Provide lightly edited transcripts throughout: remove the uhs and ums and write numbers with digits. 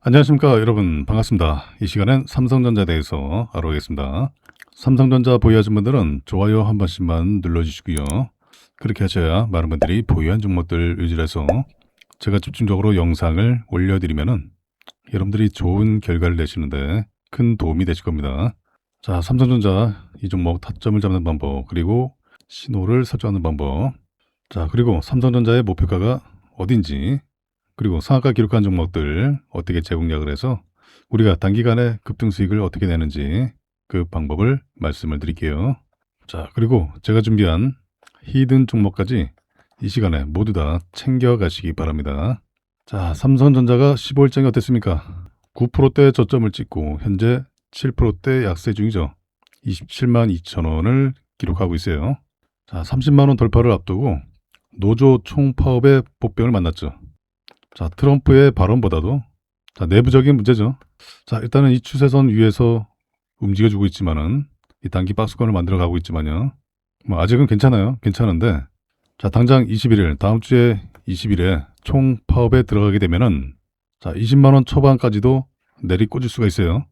안녕하십니까 여러분, 반갑습니다. 이 시간엔 삼성전자에 대해서 알아보겠습니다. 삼성전자 보유하신 분들은 좋아요 한 번씩만 눌러주시고요. 그렇게 하셔야 많은 분들이 보유한 종목들 위주로 해서 제가 집중적으로 영상을 올려드리면은 여러분들이 좋은 결과를 내시는데 큰 도움이 되실 겁니다. 자, 삼성전자 이 종목 타점을 잡는 방법, 그리고 신호를 설정하는 방법, 자, 그리고 삼성전자의 목표가가 어딘지, 그리고 상한가 기록한 종목들 어떻게 재공략을 해서 우리가 단기간에 급등 수익을 어떻게 내는지 그 방법을 말씀을 드릴게요. 자, 그리고 제가 준비한 히든 종목까지 이 시간에 모두 다 챙겨가시기 바랍니다. 자, 삼성전자가 15일장이 어땠습니까? 9%대 저점을 찍고 현재 7%대 약세 중이죠. 27만 2천 원을 기록하고 있어요. 자, 30만 원 돌파를 앞두고 노조 총파업의 복병을 만났죠. 자, 트럼프의 발언보다도 내부적인 문제죠. 자, 일단은 이 추세선 위에서 움직여주고 있지만은 이 단기 박스권을 만들어 가고 있지만요. 뭐 아직은 괜찮아요. 괜찮은데 자, 당장 21일 다음 주에 20일에 총파업에 들어가게 되면은 자, 20만 원 초반까지도 내리꽂을 수가 있어요.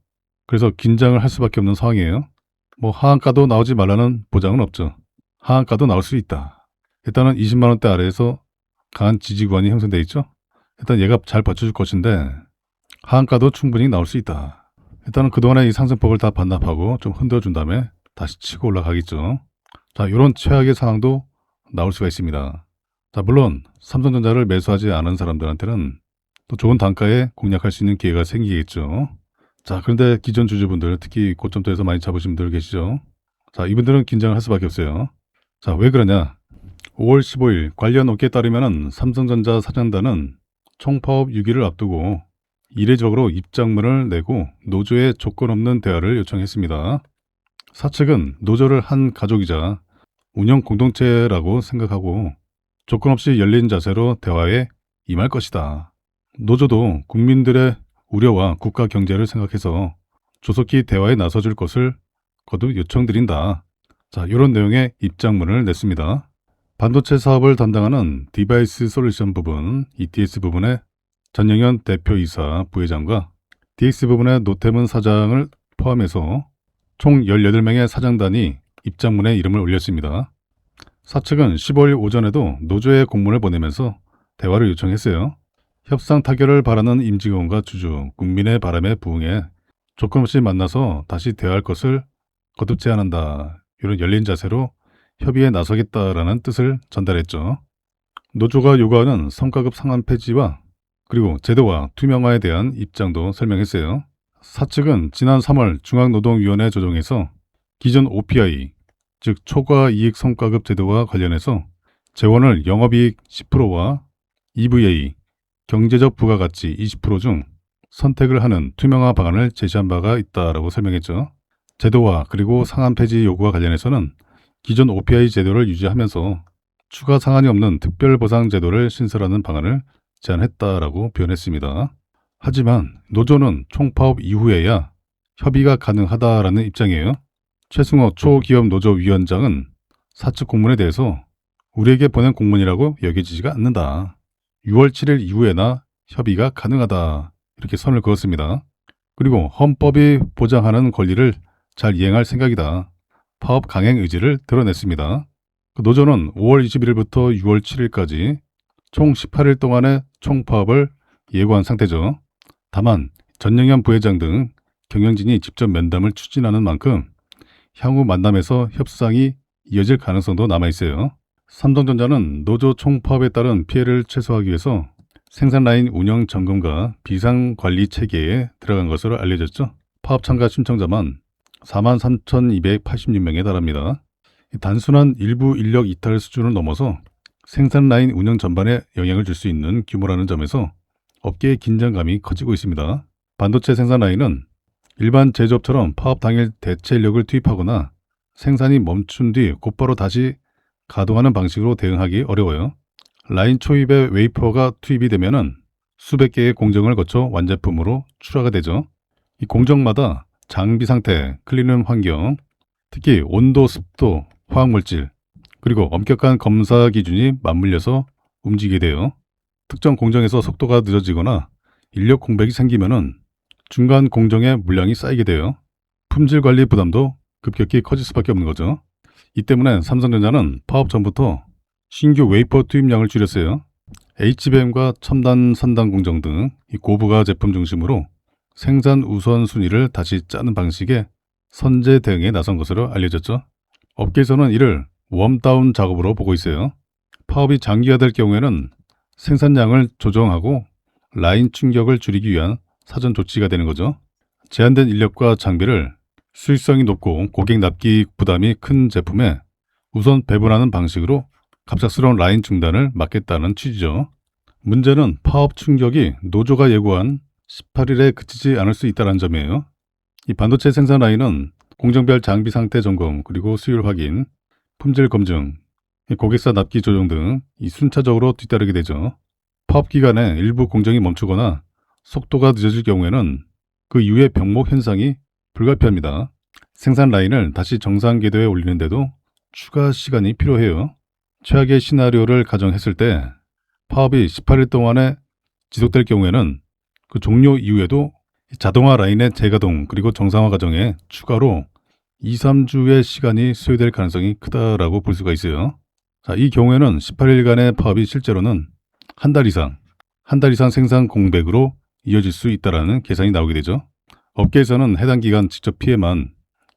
그래서 긴장을 할 수밖에 없는 상황이에요. 뭐 하한가도 나오지 말라는 보장은 없죠. 하한가도 나올 수 있다. 일단은 20만 원대 아래에서 강한 지지구간이 형성돼 있죠. 일단 얘가 잘 받쳐줄 것인데 하한가도 충분히 나올 수 있다. 일단은 그동안의 이 상승폭을 다 반납하고 좀 흔들어준 다음에 다시 치고 올라가겠죠. 자, 이런 최악의 상황도 나올 수가 있습니다. 자, 물론 삼성전자를 매수하지 않은 사람들한테는 또 좋은 단가에 공략할 수 있는 기회가 생기겠죠. 자, 그런데 기존 주주분들, 특히 고점대에서 많이 잡으신 분들 계시죠. 자, 이분들은 긴장을 할 수밖에 없어요. 자, 왜 그러냐? 5월 15일 관련 업계에 따르면 삼성전자 사장단은 총파업 6일을 앞두고 이례적으로 입장문을 내고 노조에 조건 없는 대화를 요청했습니다. 사측은 노조를 한 가족이자 운영 공동체라고 생각하고 조건 없이 열린 자세로 대화에 임할 것이다. 노조도 국민들의 우려와 국가 경제를 생각해서 조속히 대화에 나서줄 것을 거듭 요청드린다. 자, 이런 내용의 입장문을 냈습니다. 반도체 사업을 담당하는 디바이스 솔루션 부분, ETS 부분의 전영현 대표이사 부회장과 DX 부분의 노태문 사장을 포함해서 총 18명의 사장단이 입장문에 이름을 올렸습니다. 사측은 15일 오전에도 노조에 공문을 보내면서 대화를 요청했어요. 협상 타결을 바라는 임직원과 주주, 국민의 바람에 부응해 조건 없이 만나서 다시 대화할 것을 거듭 제안한다. 이런 열린 자세로 협의에 나서겠다라는 뜻을 전달했죠. 노조가 요구하는 성과급 상한 폐지와 그리고 제도와 투명화에 대한 입장도 설명했어요. 사측은 지난 3월 중앙노동위원회 조정에서 기존 OPI, 즉 초과 이익 성과급 제도와 관련해서 재원을 영업이익 10%와 EVA, 경제적 부가가치 20% 중 선택을 하는 투명화 방안을 제시한 바가 있다라고 설명했죠. 제도와 그리고 상한 폐지 요구와 관련해서는 기존 OPI 제도를 유지하면서 추가 상한이 없는 특별보상 제도를 신설하는 방안을 제안했다라고 표현했습니다. 하지만 노조는 총파업 이후에야 협의가 가능하다라는 입장이에요. 최승호 초기업 노조 위원장은 사측 공문에 대해서 우리에게 보낸 공문이라고 여겨지지가 않는다. 6월 7일 이후에나 협의가 가능하다. 이렇게 선을 그었습니다. 그리고 헌법이 보장하는 권리를 잘 이행할 생각이다. 파업 강행 의지를 드러냈습니다. 노조는 5월 21일부터 6월 7일까지 총 18일 동안의 총파업을 예고한 상태죠. 다만 전영현 부회장 등 경영진이 직접 면담을 추진하는 만큼 향후 만남에서 협상이 이어질 가능성도 남아있어요. 삼성전자는 노조 총파업에 따른 피해를 최소화하기 위해서 생산라인 운영 점검과 비상관리 체계에 들어간 것으로 알려졌죠. 파업 참가 신청자만 43,286명에 달합니다. 단순한 일부 인력 이탈 수준을 넘어서 생산라인 운영 전반에 영향을 줄 수 있는 규모라는 점에서 업계의 긴장감이 커지고 있습니다. 반도체 생산라인은 일반 제조업처럼 파업 당일 대체 인력을 투입하거나 생산이 멈춘 뒤 곧바로 다시 가동하는 방식으로 대응하기 어려워요. 라인 초입에 웨이퍼가 투입이 되면은 수백 개의 공정을 거쳐 완제품으로 출하가 되죠. 이 공정마다 장비 상태, 클린룸 환경, 특히 온도, 습도, 화학물질, 그리고 엄격한 검사 기준이 맞물려서 움직이게 돼요. 특정 공정에서 속도가 늦어지거나 인력 공백이 생기면은 중간 공정의 물량이 쌓이게 돼요. 품질 관리 부담도 급격히 커질 수밖에 없는 거죠. 이 때문에 삼성전자는 파업 전부터 신규 웨이퍼 투입량을 줄였어요. HBM과 첨단 선단 공정 등 이 고부가 제품 중심으로 생산 우선순위를 다시 짜는 방식의 선제 대응에 나선 것으로 알려졌죠. 업계에서는 이를 웜다운 작업으로 보고 있어요. 파업이 장기화될 경우에는 생산량을 조정하고 라인 충격을 줄이기 위한 사전 조치가 되는 거죠. 제한된 인력과 장비를 수익성이 높고 고객 납기 부담이 큰 제품에 우선 배분하는 방식으로 갑작스러운 라인 중단을 막겠다는 취지죠. 문제는 파업 충격이 노조가 예고한 18일에 그치지 않을 수 있다는 점이에요. 이 반도체 생산 라인은 공정별 장비 상태 점검, 그리고 수율 확인, 품질 검증, 고객사 납기 조정 등 이 순차적으로 뒤따르게 되죠. 파업 기간에 일부 공정이 멈추거나 속도가 늦어질 경우에는 그 이후의 병목 현상이 불가피합니다. 생산 라인을 다시 정상 궤도에 올리는데도 추가 시간이 필요해요. 최악의 시나리오를 가정했을 때 파업이 18일 동안에 지속될 경우에는 그 종료 이후에도 자동화 라인의 재가동 그리고 정상화 과정에 추가로 2, 3주의 시간이 소요될 가능성이 크다라고 볼 수가 있어요. 자, 이 경우에는 18일간의 파업이 실제로는 한 달 이상 생산 공백으로 이어질 수 있다라는 계산이 나오게 되죠. 업계에서는 해당 기간 직접 피해만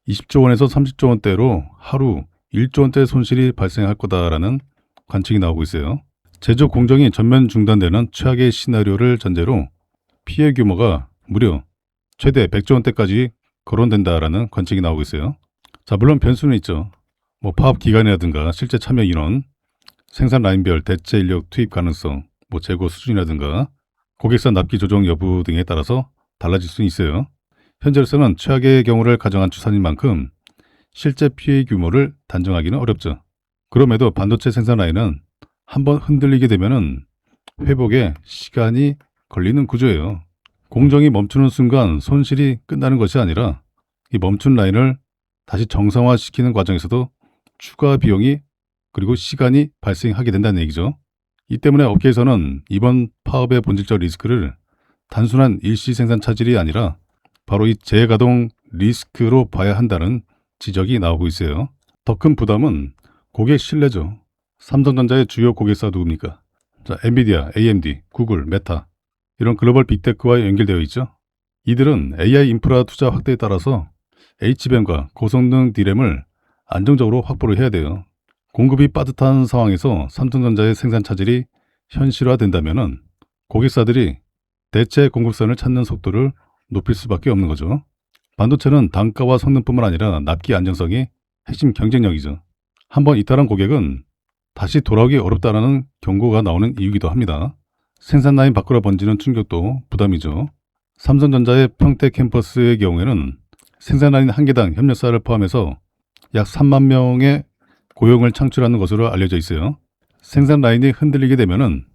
20조 원에서 30조 원대로 하루 1조 원대 손실이 발생할 거다라는 관측이 나오고 있어요. 제조 공정이 전면 중단되는 최악의 시나리오를 전제로 피해 규모가 무려 최대 100조 원대까지 거론된다라는 관측이 나오고 있어요. 자, 물론 변수는 있죠. 파업 기간이라든가 실제 참여 인원, 생산 라인별 대체 인력 투입 가능성, 재고 수준이라든가 고객사 납기 조정 여부 등에 따라서 달라질 수 있어요. 현재로서는 최악의 경우를 가정한 추산인 만큼 실제 피해 규모를 단정하기는 어렵죠. 그럼에도 반도체 생산 라인은 한번 흔들리게 되면은 회복에 시간이 걸리는 구조예요. 공정이 멈추는 순간 손실이 끝나는 것이 아니라 이 멈춘 라인을 다시 정상화시키는 과정에서도 추가 비용이 그리고 시간이 발생하게 된다는 얘기죠. 이 때문에 업계에서는 이번 파업의 본질적 리스크를 단순한 일시 생산 차질이 아니라 바로 이 재가동 리스크로 봐야 한다는 지적이 나오고 있어요. 더 큰 부담은 고객 신뢰죠. 삼성전자의 주요 고객사 누굽니까? 자, 엔비디아, AMD, 구글, 메타 이런 글로벌 빅테크와 연결되어 있죠. 이들은 AI 인프라 투자 확대에 따라서 HBM과 고성능 D램을 안정적으로 확보를 해야 돼요. 공급이 빠듯한 상황에서 삼성전자의 생산 차질이 현실화된다면 고객사들이 대체 공급선을 찾는 속도를 높일 수밖에 없는 거죠. 반도체는 단가와 성능뿐만 아니라 납기 안정성이 핵심 경쟁력이죠. 한번 이탈한 고객은 다시 돌아오기 어렵다는 경고가 나오는 이유이기도 합니다. 생산 라인 밖으로 번지는 충격도 부담이죠. 삼성전자의 평택 캠퍼스의 경우에는 생산 라인 한 개당 협력사를 포함해서 약 3만 명의 고용을 창출하는 것으로 알려져 있어요. 생산 라인이 흔들리게 되면은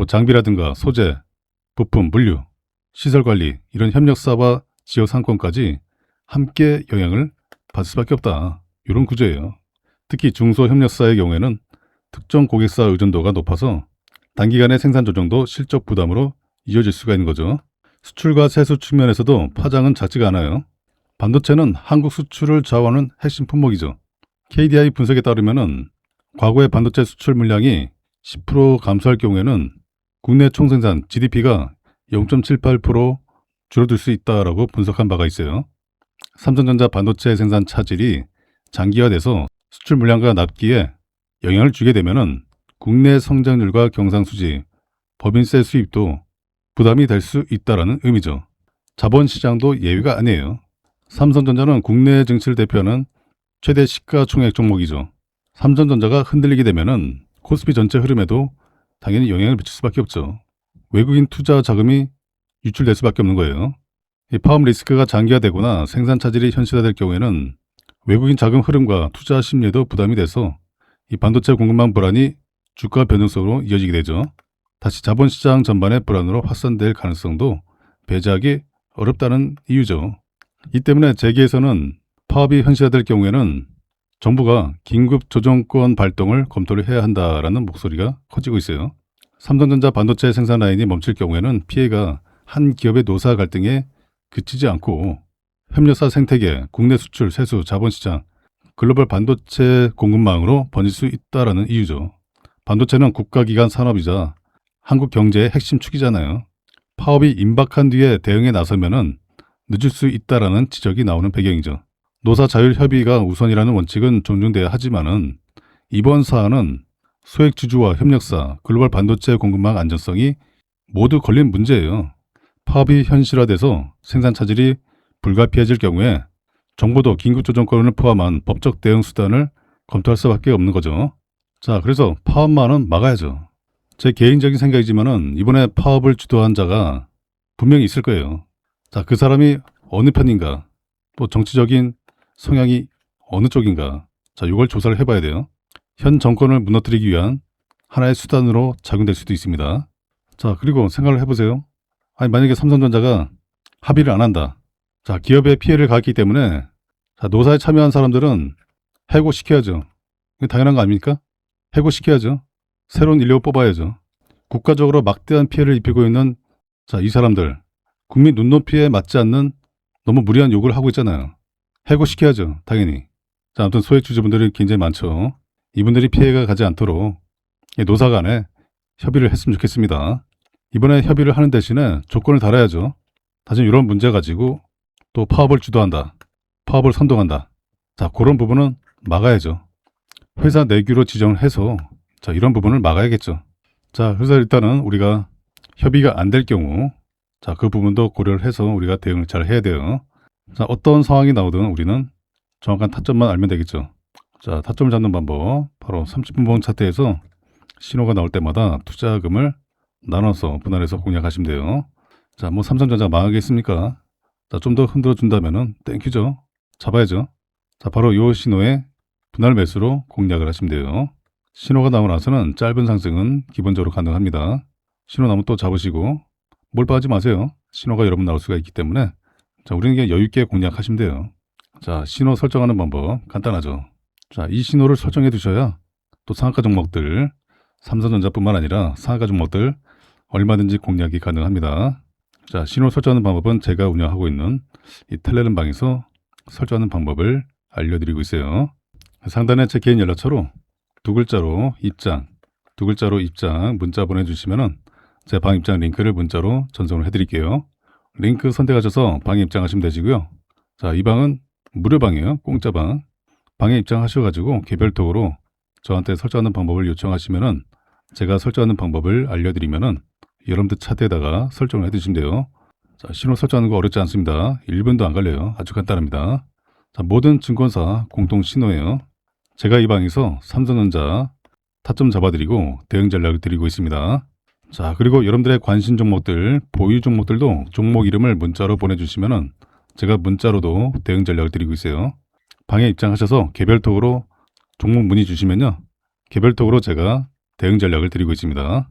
장비라든가 소재, 부품, 물류, 시설 관리 이런 협력사와 지역 상권까지 함께 영향을 받을 수밖에 없다. 이런 구조예요. 특히 중소협력사의 경우에는 특정 고객사 의존도가 높아서 단기간의 생산 조정도 실적 부담으로 이어질 수가 있는 거죠. 수출과 세수 측면에서도 파장은 작지가 않아요. 반도체는 한국 수출을 좌우하는 핵심 품목이죠. KDI 분석에 따르면은 과거의 반도체 수출 물량이 10% 감소할 경우에는 국내 총생산 GDP가 0.78% 줄어들 수 있다라고 분석한 바가 있어요. 삼성전자 반도체 생산 차질이 장기화돼서 수출 물량과 납기에 영향을 주게 되면은 국내 성장률과 경상수지, 법인세 수입도 부담이 될 수 있다라는 의미죠. 자본시장도 예외가 아니에요. 삼성전자는 국내 증시를 대표하는 최대 시가총액 종목이죠. 삼성전자가 흔들리게 되면은 코스피 전체 흐름에도 당연히 영향을 미칠 수밖에 없죠. 외국인 투자 자금이 유출될 수밖에 없는 거예요. 이 파업 리스크가 장기화되거나 생산 차질이 현실화될 경우에는 외국인 자금 흐름과 투자 심리에도 부담이 돼서 이 반도체 공급망 불안이 주가 변동성으로 이어지게 되죠. 다시 자본시장 전반의 불안으로 확산될 가능성도 배제하기 어렵다는 이유죠. 이 때문에 재계에서는 파업이 현실화될 경우에는 정부가 긴급 조정권 발동을 검토를 해야 한다라는 목소리가 커지고 있어요. 삼성전자 반도체 생산 라인이 멈출 경우에는 피해가 한 기업의 노사 갈등에 그치지 않고 협력사 생태계, 국내 수출, 세수, 자본시장, 글로벌 반도체 공급망으로 번질 수 있다라는 이유죠. 반도체는 국가기관 산업이자 한국 경제의 핵심 축이잖아요. 파업이 임박한 뒤에 대응에 나서면은 늦을 수 있다라는 지적이 나오는 배경이죠. 노사 자율 협의가 우선이라는 원칙은 존중돼야 하지만은 이번 사안은 소액 주주와 협력사, 글로벌 반도체 공급망 안전성이 모두 걸린 문제예요. 파업이 현실화돼서 생산 차질이 불가피해질 경우에 정부도 긴급조정권을 포함한 법적 대응 수단을 검토할 수밖에 없는 거죠. 자, 그래서 파업만은 막아야죠. 제 개인적인 생각이지만은 이번에 파업을 주도한 자가 분명히 있을 거예요. 자, 그 사람이 어느 편인가, 또 정치적인 성향이 어느 쪽인가, 자, 이걸 조사를 해봐야 돼요. 현 정권을 무너뜨리기 위한 하나의 수단으로 작용될 수도 있습니다. 자, 그리고 생각을 해보세요. 아니, 만약에 삼성전자가 합의를 안 한다. 자, 기업에 피해를 가했기 때문에 자, 노사에 참여한 사람들은 해고시켜야죠. 이게 당연한 거 아닙니까? 해고시켜야죠. 새로운 인력을 뽑아야죠. 국가적으로 막대한 피해를 입히고 있는 자, 이 사람들, 국민 눈높이에 맞지 않는 너무 무리한 요구를 하고 있잖아요. 해고시켜야죠. 당연히. 자, 아무튼 소액 주주분들이 굉장히 많죠. 이분들이 피해가 가지 않도록 노사 간에 협의를 했으면 좋겠습니다. 이번에 협의를 하는 대신에 조건을 달아야죠. 다시 이런 문제 가지고 또 파업을 주도한다. 파업을 선동한다. 자, 그런 부분은 막아야죠. 회사 내규로 지정을 해서 자, 이런 부분을 막아야겠죠. 자, 그래서 일단은 우리가 협의가 안 될 경우 자, 그 부분도 고려를 해서 우리가 대응을 잘 해야 돼요. 자, 어떤 상황이 나오든 우리는 정확한 타점만 알면 되겠죠. 자, 타점을 잡는 방법 바로 30분봉 차트에서 신호가 나올 때마다 투자금을 나눠서 분할해서 공략하시면 돼요. 자, 뭐 삼성전자 망하겠습니까? 자, 좀 더 흔들어 준다면은 땡큐죠. 잡아야죠. 자, 바로 이 신호에 분할 매수로 공략을 하시면 돼요. 신호가 나오고 나서는 짧은 상승은 기본적으로 가능합니다. 신호 나오면 또 잡으시고 몰빵하지 마세요. 신호가 여러 번 나올 수가 있기 때문에 자, 우리는 그냥 여유 있게 공략하시면 돼요. 자, 신호 설정하는 방법 간단하죠. 자, 이 신호를 설정해 두셔야 또 상한가 종목들, 삼성전자뿐만 아니라 상한가 종목들 얼마든지 공략이 가능합니다. 자, 신호 설정하는 방법은 제가 운영하고 있는 이 텔레그램 방에서 설정하는 방법을 알려드리고 있어요. 상단에 제 개인 연락처로 두 글자로 입장 문자 보내주시면은 제 방 입장 링크를 문자로 전송을 해드릴게요. 링크 선택하셔서 방에 입장하시면 되시고요. 자, 이 방은 무료 방이에요. 공짜 방. 방에 입장하셔가지고 개별톡으로 저한테 설정하는 방법을 요청하시면은 제가 설정하는 방법을 알려드리면은 여러분들 차트에다가 설정을 해두시면 돼요. 자, 신호 설정하는 거 어렵지 않습니다. 1분도 안 걸려요. 아주 간단합니다. 자, 모든 증권사 공통 신호예요. 제가 이 방에서 삼성전자 타점 잡아드리고 대응 전략을 드리고 있습니다. 자, 그리고 여러분들의 관심 종목들, 보유 종목들도 종목 이름을 문자로 보내주시면은 제가 문자로도 대응 전략을 드리고 있어요. 방에 입장하셔서 개별톡으로 종목 문의 주시면요. 개별톡으로 제가 대응 전략을 드리고 있습니다.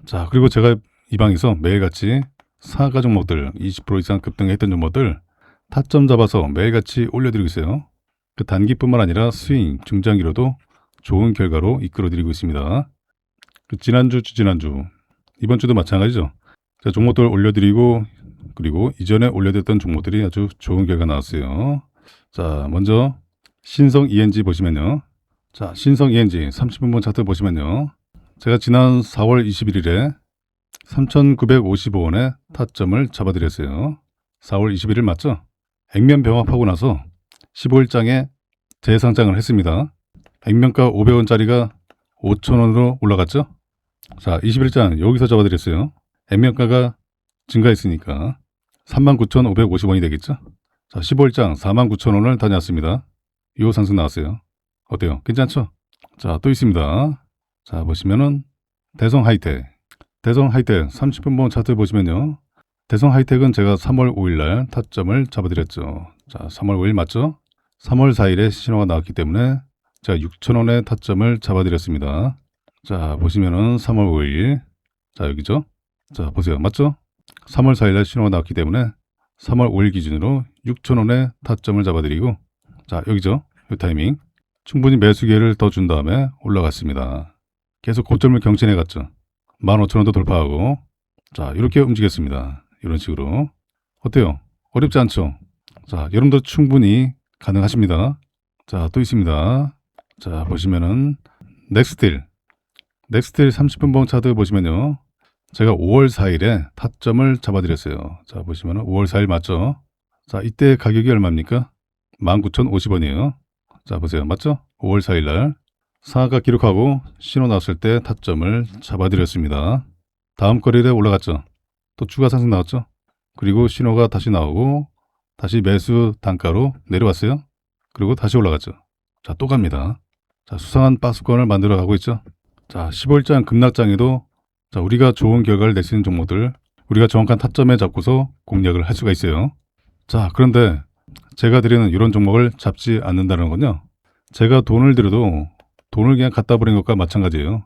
자, 그리고 제가 이 방에서 매일같이 상한가 종목들 20% 이상 급등했던 종목들 타점 잡아서 매일같이 올려드리고 있어요. 그 단기뿐만 아니라 스윙, 중장기로도 좋은 결과로 이끌어드리고 있습니다. 그 지난주, 주지난주, 이번 주도 마찬가지죠. 제가 종목들 올려드리고 그리고 이전에 올려드렸던 종목들이 아주 좋은 결과 나왔어요. 자, 먼저 신성 ENG 보시면요. 자, 신성 ENG 30분봉 차트 보시면요. 제가 지난 4월 21일에 3,955원에 타점을 잡아드렸어요. 4월 21일 맞죠? 액면 병합하고 나서 15일장에 재상장을 했습니다. 액면가 500원짜리가 5,000원으로 올라갔죠? 자, 21일장 여기서 잡아드렸어요. 액면가가 증가했으니까 39,550원이 되겠죠? 자, 15일장 49,000원을 다녀왔습니다. 이 상승 나왔어요. 어때요? 괜찮죠? 자, 또 있습니다. 자, 보시면은 대성 하이텍 30분봉 차트 보시면요. 대성 하이텍은 제가 3월 5일날 타점을 잡아드렸죠. 자, 3월 5일 맞죠? 3월 4일에 신호가 나왔기 때문에 제가 6,000원에 타점을 잡아드렸습니다. 자, 보시면은 3월 5일 자, 여기죠? 자, 보세요. 맞죠? 3월 4일날 신호가 나왔기 때문에 3월 5일 기준으로 6,000원에 타점을 잡아드리고 자, 여기죠? 이 타이밍 충분히 매수 기회를 더 준 다음에 올라갔습니다. 계속 고점을 경신해 갔죠. 15,000원도 돌파하고 자, 이렇게 움직였습니다. 이런 식으로. 어때요? 어렵지 않죠? 자, 여러분도 충분히 가능하십니다. 자, 또 있습니다. 자, 보시면은 넥스틸 30분봉 차트 보시면요. 제가 5월 4일에 타점을 잡아드렸어요. 자, 보시면은 5월 4일 맞죠? 자, 이때 가격이 얼마입니까? 19,050원이에요. 자, 보세요. 맞죠? 5월 4일 날 상한가 기록하고 신호 나왔을 때 타점을 잡아드렸습니다. 다음 거래일에 올라갔죠. 또 추가 상승 나왔죠. 그리고 신호가 다시 나오고 다시 매수 단가로 내려왔어요. 그리고 다시 올라갔죠. 자, 또 갑니다. 자, 수상한 박스권을 만들어 가고 있죠. 자, 15일장 급락장에도 자, 우리가 좋은 결과를 낼 수 있는 종목들, 우리가 정확한 타점에 잡고서 공략을 할 수가 있어요. 자, 그런데 제가 드리는 이런 종목을 잡지 않는다는 건요. 제가 돈을 들여도 돈을 그냥 갖다 버린 것과 마찬가지예요.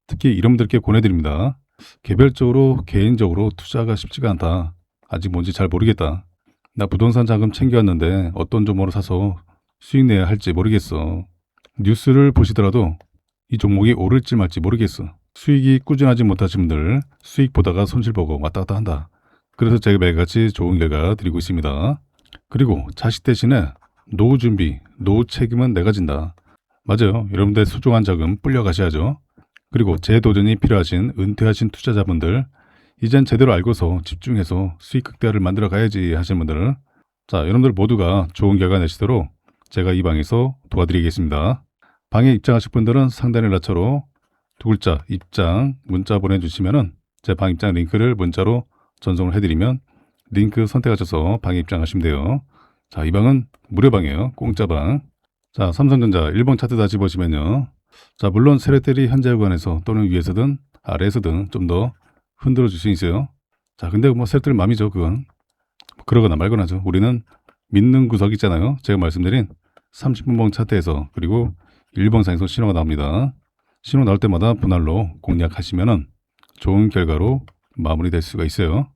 특히 이름들께 권해드립니다. 개별적으로, 개인적으로 투자가 쉽지가 않다. 아직 뭔지 잘 모르겠다. 나 부동산 자금 챙겨왔는데 어떤 종목으로 사서 수익 내야 할지 모르겠어. 뉴스를 보시더라도 이 종목이 오를지 말지 모르겠어. 수익이 꾸준하지 못하신 분들 수익 보다가 손실 보고 왔다 갔다 한다. 그래서 제가 매일같이 좋은 결과 드리고 있습니다. 그리고 자식 대신에 노후 준비, 노후 책임은 내가 진다. 맞아요. 여러분들 소중한 자금 불려 가셔야죠. 그리고 재도전이 필요하신 은퇴하신 투자자분들 이젠 제대로 알고서 집중해서 수익 극대화를 만들어 가야지 하시는 분들은 자, 여러분들 모두가 좋은 결과 내시도록 제가 이 방에서 도와드리겠습니다. 방에 입장하실 분들은 상단의 연락처로 두 글자 입장 문자 보내주시면은 제 방 입장 링크를 문자로 전송을 해드리면 링크 선택하셔서 방에 입장하시면 돼요. 자, 이 방은 무료방이에요. 공짜 방. 자, 삼성전자 1번 차트 다시 보시면요. 자, 물론 세력들이 현재 구간에서 또는 위에서든 아래에서든 좀 더 흔들어 줄 수 있어요. 자, 근데 뭐 세력들 맘이죠. 그건. 그러거나 말거나죠. 우리는 믿는 구석이 있잖아요. 제가 말씀드린 30분봉 차트에서 그리고 1번상에서 신호가 나옵니다. 신호 나올 때마다 분할로 공략하시면은 좋은 결과로 마무리될 수가 있어요.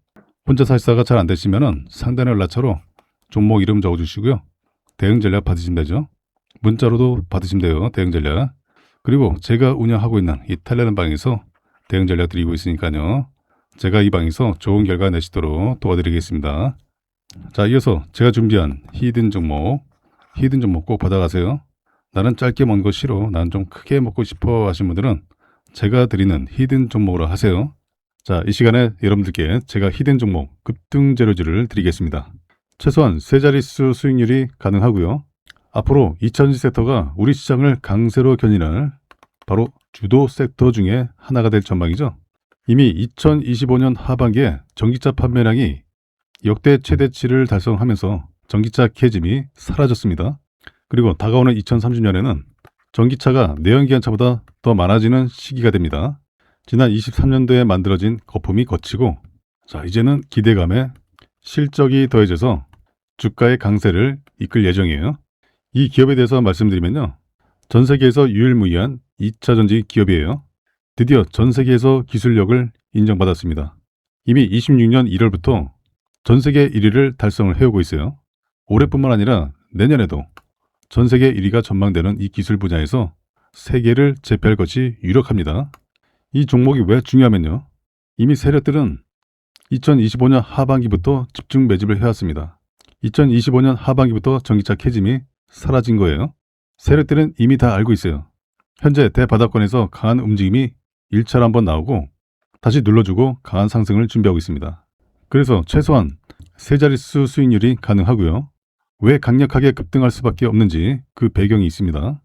혼자 사시다가 잘 안 되시면은 상단의 연락처로 종목 이름 적어주시고요. 대응 전략 받으시면 되죠. 문자로도 받으시면 돼요. 대응 전략. 그리고 제가 운영하고 있는 이 텔레그램 방에서 대응 전략 드리고 있으니까요. 제가 이 방에서 좋은 결과 내시도록 도와드리겠습니다. 자, 이어서 제가 준비한 히든 종목 꼭 받아가세요. 나는 짧게 먹는 거 싫어. 나는 좀 크게 먹고 싶어 하시는 분들은 제가 드리는 히든 종목으로 하세요. 자, 이 시간에 여러분들께 제가 히든 종목 급등 재료주를 드리겠습니다. 최소한 세 자릿수 수익률이 가능하고요. 앞으로 2차전지 섹터가 우리 시장을 강세로 견인할 바로 주도 섹터 중에 하나가 될 전망이죠. 이미 2025년 하반기에 전기차 판매량이 역대 최대치를 달성하면서 전기차 캐즘이 사라졌습니다. 그리고 다가오는 2030년에는 전기차가 내연기관차보다 더 많아지는 시기가 됩니다. 지난 23년도에 만들어진 거품이 거치고 자, 이제는 기대감에 실적이 더해져서 주가의 강세를 이끌 예정이에요. 이 기업에 대해서 말씀드리면요. 전 세계에서 유일무이한 2차전지 기업이에요. 드디어 전 세계에서 기술력을 인정받았습니다. 이미 26년 1월부터 전 세계 1위를 달성을 해오고 있어요. 올해뿐만 아니라 내년에도 전 세계 1위가 전망되는 이 기술 분야에서 세계를 제패할 것이 유력합니다. 이 종목이 왜 중요하면요. 이미 세력들은 2025년 하반기부터 집중 매집을 해왔습니다. 2025년 하반기부터 전기차 캐즘이 사라진 거예요. 세력들은 이미 다 알고 있어요. 현재 대바닥권에서 강한 움직임이 1차로 한번 나오고 다시 눌러주고 강한 상승을 준비하고 있습니다. 그래서 최소한 세 자릿수 수익률이 가능하고요. 왜 강력하게 급등할 수밖에 없는지 그 배경이 있습니다.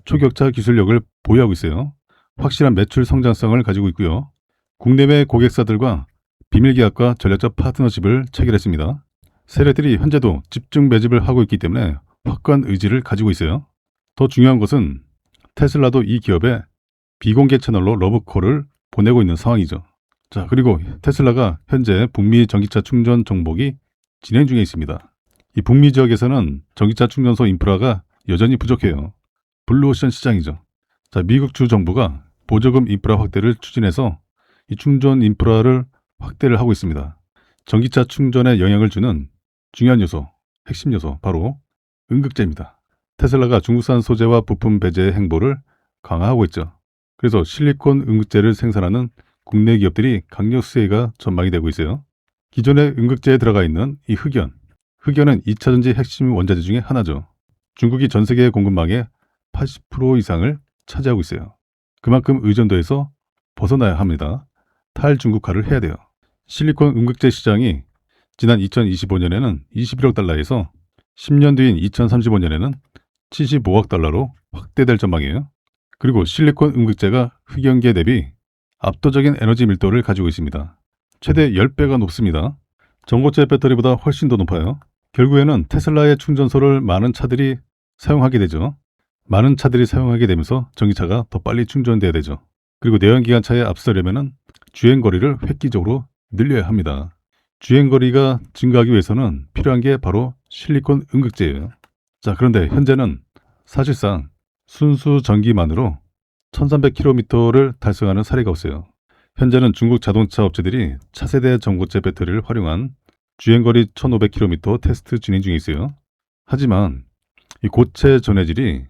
초격차 기술력을 보유하고 있어요. 확실한 매출 성장성을 가지고 있고요. 국내외 고객사들과 비밀계약과 전략적 파트너십을 체결했습니다. 세력들이 현재도 집중 매집을 하고 있기 때문에 확고한 의지를 가지고 있어요. 더 중요한 것은 테슬라도 이 기업에 비공개 채널로 러브콜을 보내고 있는 상황이죠. 자, 그리고 테슬라가 현재 북미 전기차 충전 정복이 진행 중에 있습니다. 이 북미 지역에서는 전기차 충전소 인프라가 여전히 부족해요. 블루오션 시장이죠. 자, 미국 주 정부가 보조금 인프라 확대를 추진해서 이 충전 인프라를 확대를 하고 있습니다. 전기차 충전에 영향을 주는 중요한 요소, 핵심 요소 바로 음극재입니다. 테슬라가 중국산 소재와 부품 배제 행보를 강화하고 있죠. 그래서 실리콘 음극재를 생산하는 국내 기업들이 강력 수혜가 전망이 되고 있어요. 기존의 음극재에 들어가 있는 이 흑연. 흑연은 2차전지 핵심 원자재 중에 하나죠. 중국이 전 세계 공급망의 80% 이상을 차지하고 있어요. 그만큼 의존도에서 벗어나야 합니다. 탈중국화를 해야 돼요. 실리콘 음극재 시장이 지난 2025년에는 21억 달러에서 10년 뒤인 2035년에는 75억 달러로 확대될 전망이에요. 그리고 실리콘 음극재가 흑연계 대비 압도적인 에너지 밀도를 가지고 있습니다. 최대 10배가 높습니다. 전고체 배터리보다 훨씬 더 높아요. 결국에는 테슬라의 충전소를 많은 차들이 사용하게 되죠. 많은 차들이 사용하게 되면서 전기차가 더 빨리 충전돼야 되죠. 그리고 내연기관차에 앞서려면 주행거리를 획기적으로 늘려야 합니다. 주행거리가 증가하기 위해서는 필요한 게 바로 실리콘 음극재예요. 자, 그런데 현재는 사실상 순수 전기만으로 1300km를 달성하는 사례가 없어요. 현재는 중국 자동차 업체들이 차세대 전고체 배터리를 활용한 주행거리 1500km 테스트 진행 중에 있어요. 하지만 이 고체 전해질이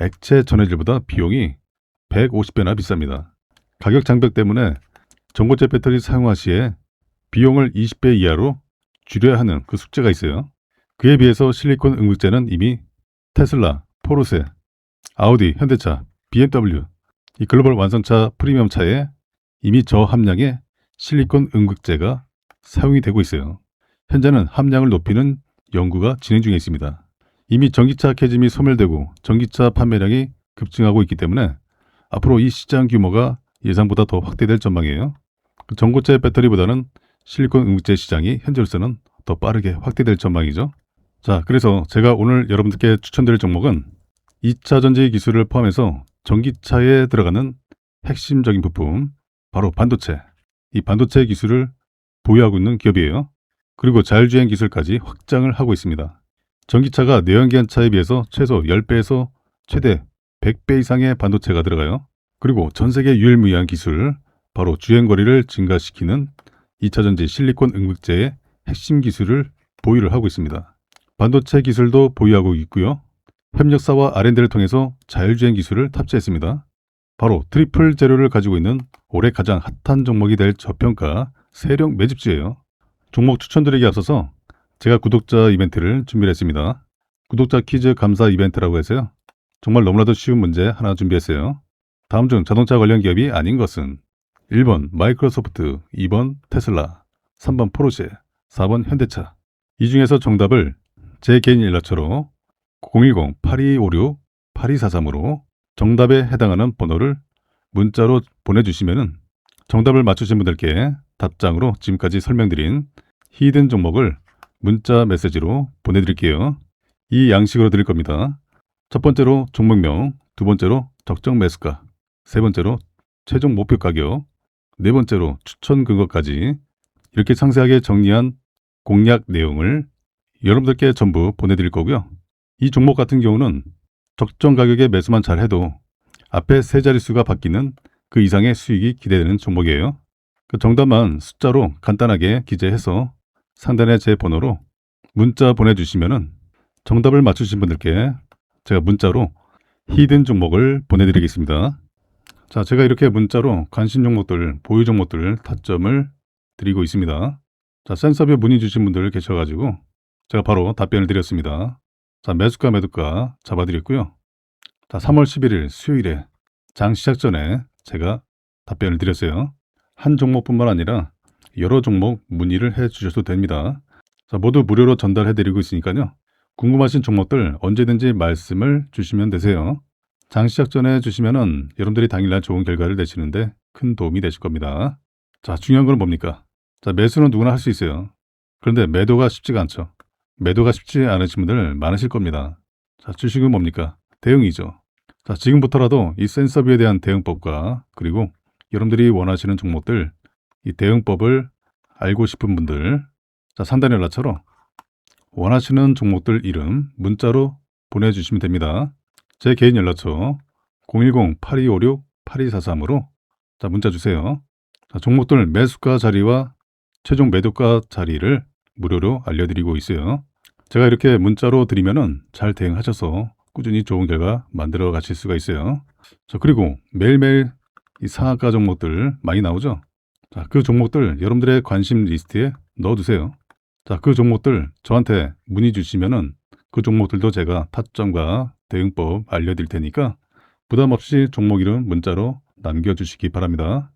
액체 전해질보다 비용이 150배나 비쌉니다. 가격 장벽 때문에 전고체 배터리 사용화 시에 비용을 20배 이하로 줄여야 하는 그 숙제가 있어요. 그에 비해서 실리콘 음극재는 이미 테슬라, 포르쉐, 아우디, 현대차, BMW, 이 글로벌 완성차 프리미엄 차에 이미 저함량의 실리콘 음극재가 사용이 되고 있어요. 현재는 함량을 높이는 연구가 진행 중에 있습니다. 이미 전기차 캐즘이 소멸되고 전기차 판매량이 급증하고 있기 때문에 앞으로 이 시장 규모가 예상보다 더 확대될 전망이에요. 전고체 배터리보다는 실리콘 음극재 시장이 현재로서는 더 빠르게 확대될 전망이죠. 자, 그래서 제가 오늘 여러분들께 추천드릴 종목은 2차 전지 기술을 포함해서 전기차에 들어가는 핵심적인 부품, 바로 반도체. 이 반도체 기술을 보유하고 있는 기업이에요. 그리고 자율주행 기술까지 확장을 하고 있습니다. 전기차가 내연기관차에 비해서 최소 10배에서 최대 100배 이상의 반도체가 들어가요. 그리고 전 세계 유일무이한 기술, 바로 주행거리를 증가시키는 2차전지 실리콘 음극재의 핵심 기술을 보유를 하고 있습니다. 반도체 기술도 보유하고 있고요. 협력사와 R&D를 통해서 자율주행 기술을 탑재했습니다. 바로 트리플 재료를 가지고 있는 올해 가장 핫한 종목이 될 저평가 세력 매집주예요. 종목 추천드리기 앞서서 제가 구독자 이벤트를 준비했습니다. 구독자 퀴즈 감사 이벤트라고 해서요. 정말 너무나도 쉬운 문제 하나 준비했어요. 다음 중 자동차 관련 기업이 아닌 것은 1번 마이크로소프트, 2번 테슬라, 3번 포르쉐, 4번 현대차. 이 중에서 정답을 제 개인 연락처로 010-8256-8243으로 정답에 해당하는 번호를 문자로 보내주시면 정답을 맞추신 분들께 답장으로 지금까지 설명드린 히든 종목을 문자 메시지로 보내드릴게요. 이 양식으로 드릴 겁니다. 첫 번째로 종목명, 두 번째로 적정 매수가, 세 번째로 최종 목표 가격, 네 번째로 추천 근거까지 이렇게 상세하게 정리한 공략 내용을 여러분들께 전부 보내드릴 거고요. 이 종목 같은 경우는 적정 가격에 매수만 잘 해도 앞에 세 자릿수가 바뀌는 그 이상의 수익이 기대되는 종목이에요. 그 정답만 숫자로 간단하게 기재해서 상단에 제 번호로 문자 보내주시면 정답을 맞추신 분들께 제가 문자로 히든 종목을 보내드리겠습니다. 자, 제가 이렇게 문자로 관심 종목들, 보유 종목들 타점을 드리고 있습니다. 자, 센서뷰 문의 주신 분들 계셔가지고 제가 바로 답변을 드렸습니다. 자, 매수가 매도가 잡아드렸고요. 자, 3월 11일 수요일에 장 시작 전에 제가 답변을 드렸어요. 한 종목뿐만 아니라 여러 종목 문의를 해 주셔도 됩니다. 자, 모두 무료로 전달해 드리고 있으니까요. 궁금하신 종목들 언제든지 말씀을 주시면 되세요. 장 시작 전에 주시면은 여러분들이 당일날 좋은 결과를 내시는데 큰 도움이 되실 겁니다. 자, 중요한 건 뭡니까? 자, 매수는 누구나 할 수 있어요. 그런데 매도가 쉽지가 않죠. 매도가 쉽지 않으신 분들 많으실 겁니다. 자, 주식은 뭡니까? 대응이죠. 자, 지금부터라도 이 센서뷰에 대한 대응법과 그리고 여러분들이 원하시는 종목들 이 대응법을 알고 싶은 분들, 자, 상단 연락처로 원하시는 종목들 이름 문자로 보내주시면 됩니다. 제 개인 연락처 010-8256-8243으로 자, 문자 주세요. 자, 종목들 매수가 자리와 최종 매도가 자리를 무료로 알려드리고 있어요. 제가 이렇게 문자로 드리면은 잘 대응하셔서 꾸준히 좋은 결과 만들어 가실 수가 있어요. 자, 그리고 매일매일 이 상한가 종목들 많이 나오죠. 자, 그 종목들 여러분들의 관심 리스트에 넣어두세요. 자, 그 종목들 저한테 문의 주시면은 그 종목들도 제가 타점과 대응법 알려드릴 테니까 부담 없이 종목 이름 문자로 남겨주시기 바랍니다.